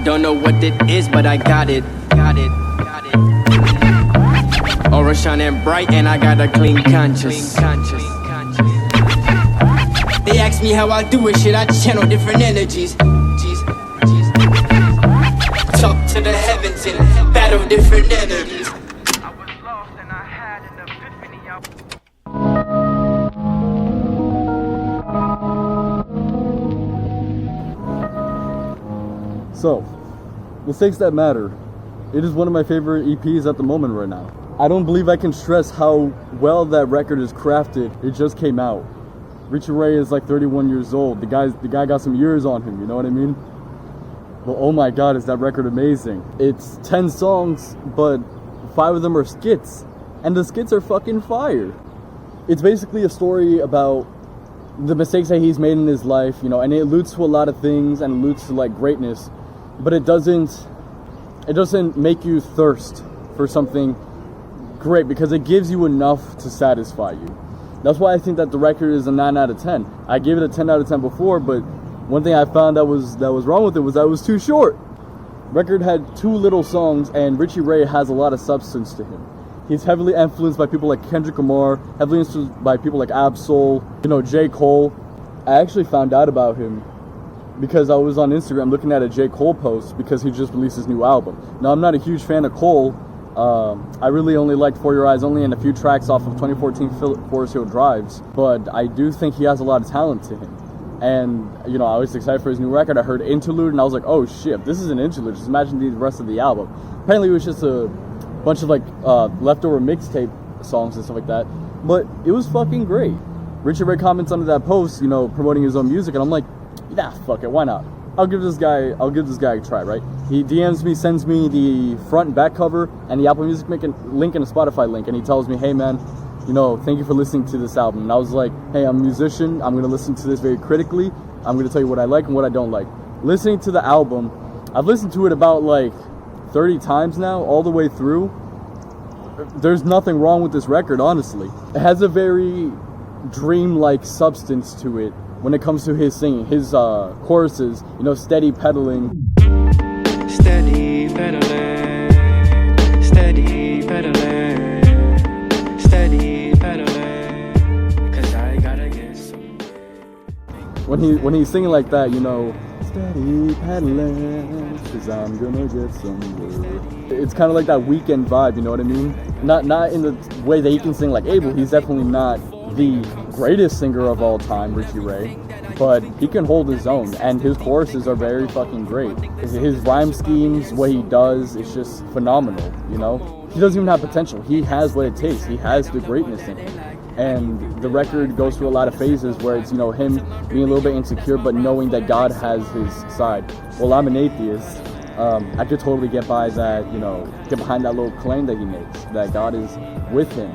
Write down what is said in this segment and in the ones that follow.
don't know what it is, but I got it. Aura shining bright and I got a clean conscience. They ask me how I do it, shit, I channel different energies. Talk to the heavens and battle different enemies. I was lost and I had an epiphany. So, Mistakes That Matter. It is one of my favorite EPs at the moment right now. I don't believe I can stress how well that record is crafted. It just came out. Richie Ray is like 31 years old. The guy got some years on him, you know what I mean? But oh my god, is that record amazing. It's 10 songs, but 5 of them are skits. And the skits are fucking fire. It's basically a story about the mistakes that he's made in his life, you know, and it alludes to a lot of things and alludes to like greatness. But it doesn't make you thirst for something great because it gives you enough to satisfy you. That's why I think that the record is a 9 out of 10. I gave it a 10 out of 10 before, but one thing I found that was wrong with it was that it was too short. Record had 2 little songs, and Richie Ray has a lot of substance to him. He's heavily influenced by people like Kendrick Lamar, heavily influenced by people like Absol, you know, J. Cole. I actually found out about him because I was on Instagram looking at a J. Cole post because he just released his new album. Now, I'm not a huge fan of Cole. I really only liked For Your Eyes Only and a few tracks off of 2014 Forest Hill Drives, but I do think he has a lot of talent to him. And, you know, I was excited for his new record. I heard Interlude and I was like, oh shit, this is an interlude. Just imagine the rest of the album. Apparently it was just a bunch of like leftover mixtape songs and stuff like that, but it was fucking great. Richie Ray comments under that post, you know, promoting his own music, and I'm like, nah, fuck it, why not? I'll give this guy a try, right? He DMs me, sends me the front and back cover and the Apple Music link and a Spotify link, and he tells me, hey man, you know, thank you for listening to this album. And I was like, hey, I'm a musician, I'm gonna listen to this very critically, I'm gonna tell you what I like and what I don't like. Listening to the album, I've listened to it about like 30 times now, all the way through. There's nothing wrong with this record, honestly. It has a very dreamlike substance to it when it comes to his singing. His choruses, you know, steady pedaling. Steady pedaling, steady pedaling, steady pedaling, 'cause I gotta get some. When he's singing like that, you know, steady pedaling, 'cause I'm gonna get somewhere. It's kind of like that Weekend vibe, you know what I mean? Not in the way that he can sing like Abel. He's definitely not the greatest singer of all time, Richie Ray, but he can hold his own, and his choruses are very fucking great. His rhyme schemes, what he does, is just phenomenal, you know? He doesn't even have potential. He has what it takes. He has the greatness in him. And the record goes through a lot of phases where it's, you know, him being a little bit insecure, but knowing that God has his side. Well, I'm an atheist. I could totally get by that, you know, get behind that little claim that he makes, that God is with him.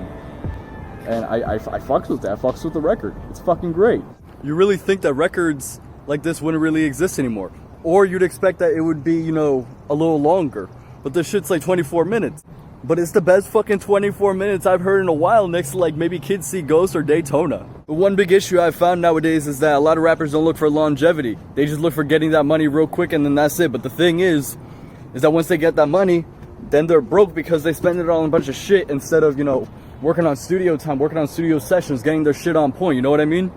And I fucks with that. I fucks with the record. It's fucking great. You really think that records like this wouldn't really exist anymore? Or you'd expect that it would be, you know, a little longer. But this shit's like 24 minutes. But it's the best fucking 24 minutes I've heard in a while, next to like maybe Kids See Ghosts or Daytona. The one big issue I've found nowadays is that a lot of rappers don't look for longevity. They just look for getting that money real quick and then that's it. But the thing is that once they get that money, then they're broke because they spend it on a bunch of shit instead of, you know, working on studio time, working on studio sessions, getting their shit on point, you know what I mean?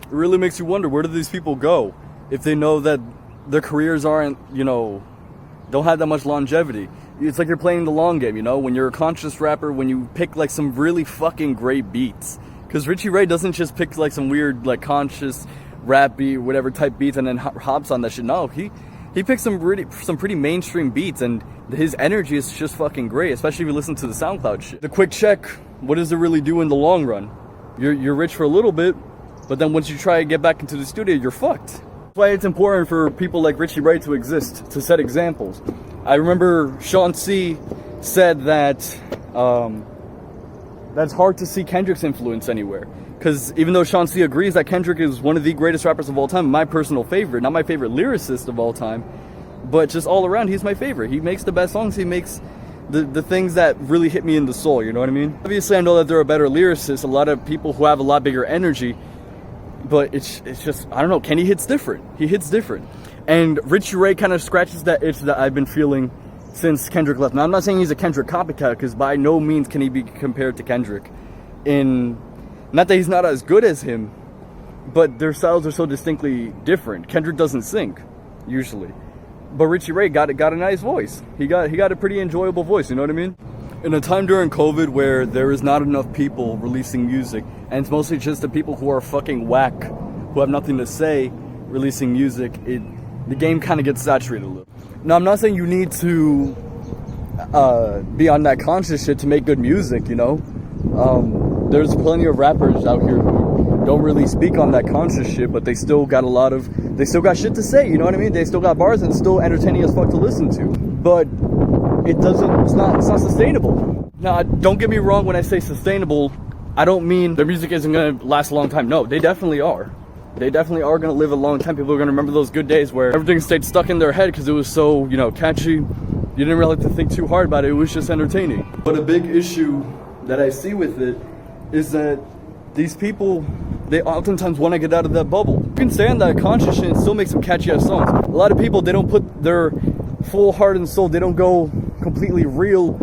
It really makes you wonder, where do these people go if they know that their careers aren't, you know, don't have that much longevity? It's like you're playing the long game, you know? When you're a conscious rapper, when you pick like some really fucking great beats. Because Richie Ray doesn't just pick like some weird like conscious rap beat, whatever type beats and then hops on that shit. No, he picks some pretty mainstream beats, and his energy is just fucking great, especially if you listen to the SoundCloud shit. The quick check, what does it really do in the long run? You're rich for a little bit, but then once you try to get back into the studio, you're fucked. That's why it's important for people like Richie Ray to exist, to set examples. I remember Sean C said that that's hard to see Kendrick's influence anywhere. Because even though Sean C agrees that Kendrick is one of the greatest rappers of all time, my personal favorite, not my favorite lyricist of all time, but just all around, he's my favorite. He makes the best songs. He makes the things that really hit me in the soul, you know what I mean? Obviously, I know that there are better lyricists, a lot of people who have a lot bigger energy, but it's just, I don't know, Kenny hits different. He hits different. And Richie Ray kind of scratches that itch that I've been feeling since Kendrick left. Now, I'm not saying he's a Kendrick copycat, because by no means can he be compared to Kendrick. Not that he's not as good as him, but their styles are so distinctly different. Kendrick doesn't sing, usually. But Richie Ray got a nice voice. He got a pretty enjoyable voice, you know what I mean? In a time during COVID where there is not enough people releasing music, and it's mostly just the people who are fucking whack, who have nothing to say, releasing music, the game kind of gets saturated a little. Now, I'm not saying you need to be on that conscious shit to make good music, you know? There's plenty of rappers out here who don't really speak on that conscious shit, but they still got shit to say, you know what I mean? They still got bars and still entertaining as fuck to listen to. But it's not sustainable. Now, don't get me wrong, when I say sustainable, I don't mean their music isn't gonna last a long time. No, they definitely are. They definitely are gonna live a long time. People are gonna remember those good days where everything stayed stuck in their head because it was so, you know, catchy. You didn't really have to think too hard about it. It was just entertaining. But a big issue that I see with it is that these people, they oftentimes want to get out of that bubble. You can stay on that conscious shit and still make some catchy ass songs. A lot of people, they don't put their full heart and soul, they don't go completely real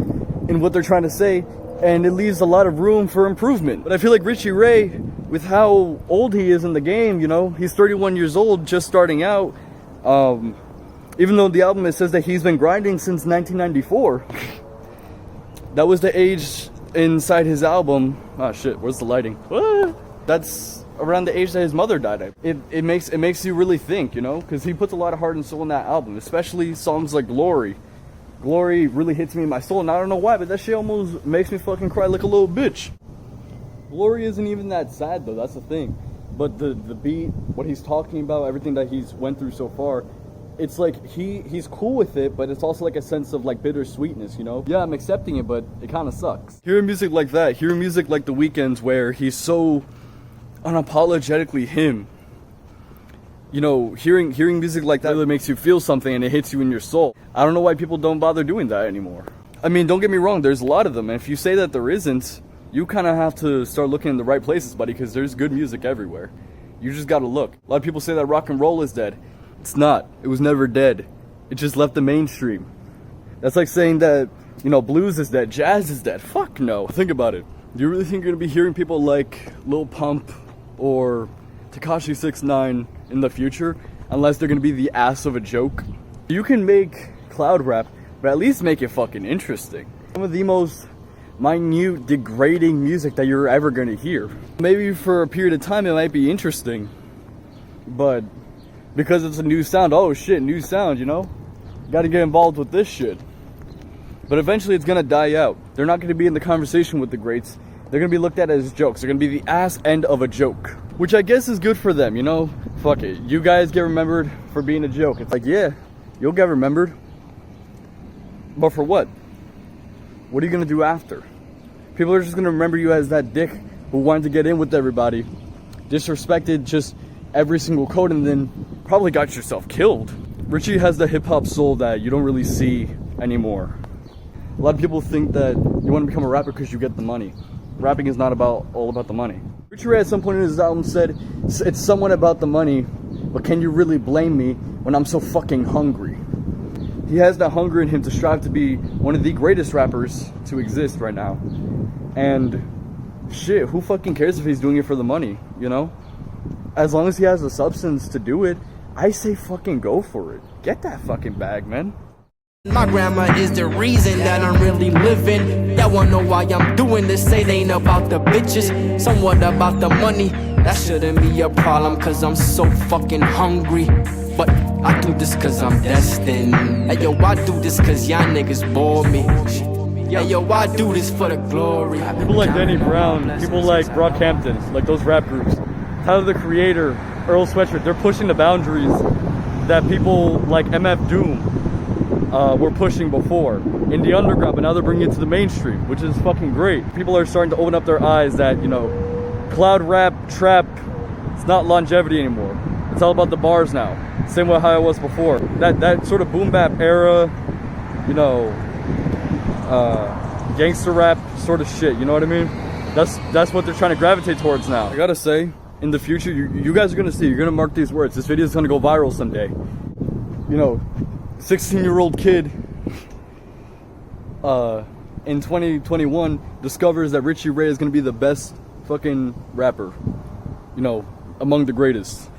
in what they're trying to say, and it leaves a lot of room for improvement. But I feel like Richie Ray, with how old he is in the game, you know, he's 31 years old, just starting out. Even though the album, it says that he's been grinding since 1994. That was the age inside his album. Oh shit, where's the lighting? That's around the age that his mother died. It makes you really think, you know, because he puts a lot of heart and soul in that album, especially songs like Glory. Glory really hits me in my soul, and I don't know why, but that shit almost makes me fucking cry like a little bitch. Glory isn't even that sad though, that's the thing. But the beat, what he's talking about, everything that he's went through so far, it's like he's cool with it, but it's also like a sense of like bittersweetness, you know? Yeah, I'm accepting it, but it kind of sucks. Hearing music like that, hearing music like The Weeknd's where he's so unapologetically him, you know, hearing music like that really makes you feel something and it hits you in your soul. I don't know why people don't bother doing that anymore. I mean, don't get me wrong, there's a lot of them, and if you say that there isn't, you kind of have to start looking in the right places, buddy, because there's good music everywhere. You just gotta look. A lot of people say that rock and roll is dead. It's not. It was never dead. It just left the mainstream. That's like saying that, you know, blues is dead, jazz is dead. Fuck no. Think about it. Do you really think you're gonna be hearing people like Lil Pump or Tekashi 6ix9ine in the future, unless they're gonna be the ass of a joke? You can make cloud rap, but at least make it fucking interesting. Some of the most minute, degrading music that you're ever gonna hear. Maybe for a period of time it might be interesting, but because it's a new sound, oh shit, new sound, you know? Gotta get involved with this shit. But eventually it's gonna die out. They're not gonna be in the conversation with the greats. They're gonna be looked at as jokes. They're gonna be the ass end of a joke. Which I guess is good for them, you know? Fuck it. You guys get remembered for being a joke. It's like, yeah, you'll get remembered. But for what? What are you gonna do after? People are just gonna remember you as that dick who wanted to get in with everybody, disrespected just every single code, and then probably got yourself killed. Richie has the hip-hop soul that you don't really see anymore. A lot of people think that you want to become a rapper because you get the money. Rapping is not all about the money. Richie Ray at some point in his album said, it's somewhat about the money, but can you really blame me when I'm so fucking hungry? He has that hunger in him to strive to be one of the greatest rappers to exist right now. And shit, who fucking cares if he's doing it for the money, you know? As long as he has the substance to do it, I say fucking go for it. Get that fucking bag, man. My grandma is the reason that I'm really living. Y'all wanna know why I'm doing this? Say it ain't about the bitches, somewhat about the money. That shouldn't be a problem, cause I'm so fucking hungry. But I do this cause I'm destined. Hey yo, I do this cause y'all niggas bore me. Hey yo, I do this for the glory. People like Danny Brown, people like Brockhampton, like those rap groups, Tyler the Creator, Earl Sweatshirt, they're pushing the boundaries that people like MF Doom were pushing before in the underground, but now they're bringing it to the mainstream, which is fucking great. People are starting to open up their eyes that, you know, cloud rap, trap, it's not longevity anymore. It's all about the bars now. Same way how it was before. That sort of boom bap era, you know, gangster rap sort of shit, you know what I mean? That's what they're trying to gravitate towards now. I gotta say, in the future, you guys are gonna see, you're gonna mark these words. This video is gonna go viral someday. you know, 16-year-old kid in 2021 discovers that Richie Ray is gonna be the best fucking rapper, you know, among the greatest.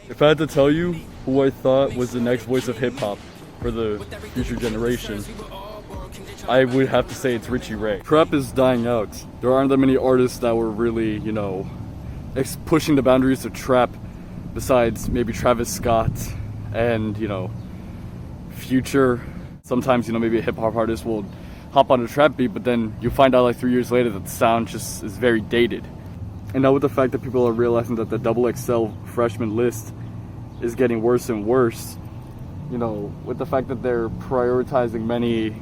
If I had to tell you who I thought was the next voice of hip-hop for the future generation, I would have to say it's Richie Ray. Trap is dying out. There aren't that many artists that were really, you know, pushing the boundaries of trap besides maybe Travis Scott and, you know, Future. Sometimes, you know, maybe a hip-hop artist will hop on a trap beat, but then you find out like 3 years later that the sound just is very dated. And now with the fact that people are realizing that the XXL freshman list is getting worse and worse, you know, with the fact that they're prioritizing many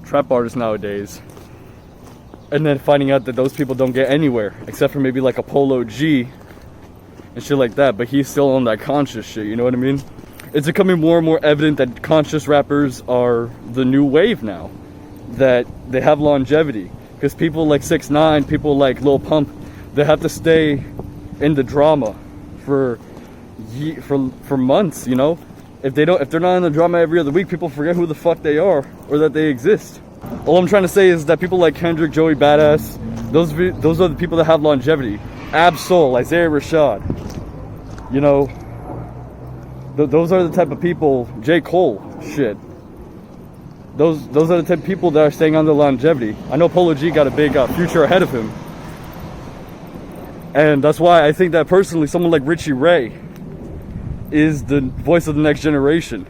trap artists nowadays, and then finding out that those people don't get anywhere except for maybe like a Polo G and shit like that, but he's still on that conscious shit, you know what I mean? It's becoming more and more evident that conscious rappers are the new wave now, that they have longevity, because people like 6ix9ine, people like Lil Pump, they have to stay in the drama for months, you know? If they're not in the drama every other week, people forget who the fuck they are or that they exist. All I'm trying to say is that people like Kendrick, Joey Badass, those are the people that have longevity. Ab-Soul, Isaiah Rashad, you know, those are the type of people. J. Cole, shit. Those are the type of people that are staying on the longevity. I know Polo G got a big future ahead of him, and that's why I think that personally, someone like Richie Ray is the voice of the next generation.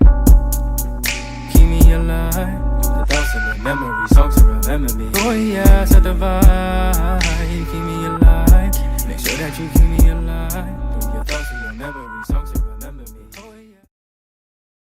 Keep me alive, the thoughts and the memories, songs are remember me. Oh yeah, set the vibe, keep me